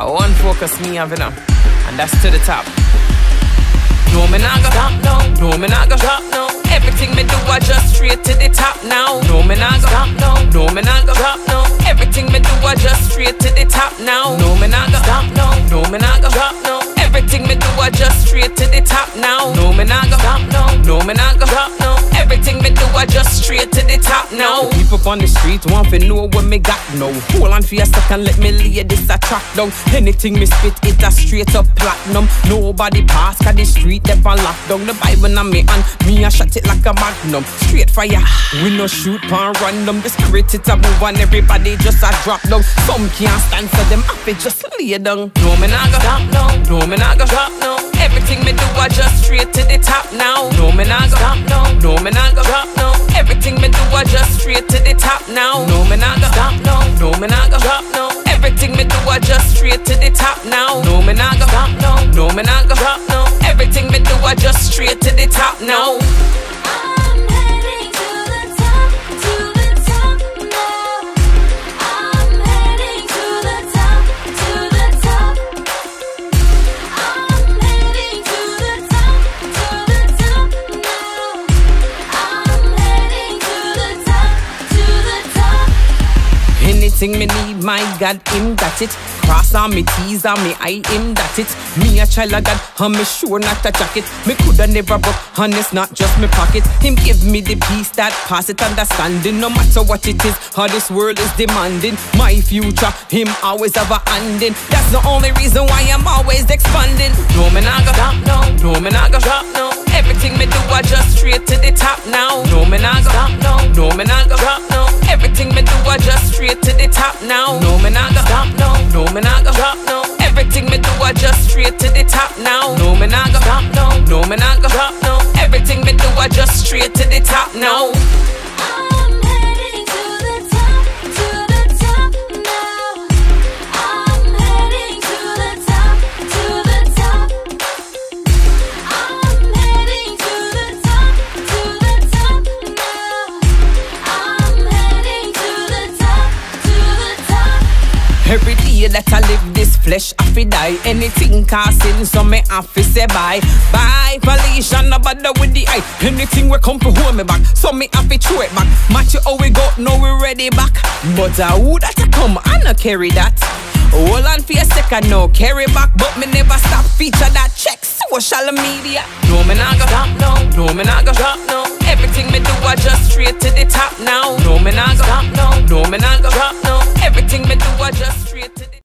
I want focus me have enough, and that's to the top. No, me nah go stop, no, me nah go drop, no. Everything me do, I just straight to the top now. No, me nah go stop, no, me nah go drop, no. Everything me do, I just straight to the top now. No, me nah go stop, no, me nah go drop, no. Everything me do, I just straight to the top now. No, me nah go stop, no, me nah go drop, no. Everything me do, I just straight to the top now. The people on the street want to know what me got now. Hold on for a second, let me lay this a track down. Anything me spit, it a straight up platinum. Nobody pass, cause the street they on lockdown. The Bible on me and me I shot it like a magnum. Straight fire, we no shoot pan random. The spirit it a move and everybody just a drop down. Some can't stand for them, I fi just lay down. No, me nah go stop, no, me nah go drop, no. Everything me do, I just straight to the top now. No, me nah go stop, no, me nah go drop, no. Everything me do, I just straight to the top now. No, me nah go stop, no, me nah go drop, no. Everything me do, I just straight to the top now. No, me nah go stop, no, me nah go drop, no. Everything me do, I just straight to the top now. Anything me need, my God, him that it. Cross on me T's on me I him that it. Me a child of God, and me sure not a jacket. Me coulda never broke, and it's not just me pocket. Him give me the peace that pass it understanding. No matter what it is, how this world is demanding. My future, him always have a hand in. That's the only reason why I'm always expanding. No, me nah go stop, no, me nah go drop, no. Everything me do, I just straight to the top now. No, me nah go stop, no, me nah go drop, no. Everything me do, I just straight to the top now. No, me nah go stop, no, me nah go drop, no. Everything me do, I just straight to the top now. No, me nah go stop, no, me nah go drop, no. Everything me do, I just straight to the top now. Every day that I live this flesh, I fi die. Anything casting, so me I fi say bye. Bye, Felicia, no bother with the eye. Anything we come to hold me back, so me I fi throw it back. Match it how we go, now we ready back. But who that a come, I no carry that. Hold on for a second, no carry back. But me never stop feature that check social media. No, me nah go stop, no, me nah go drop, no. Everything me do, I just straight to the top now. No, me nah go stop, no, me nah go drop, no. Everything me do, I just straight to the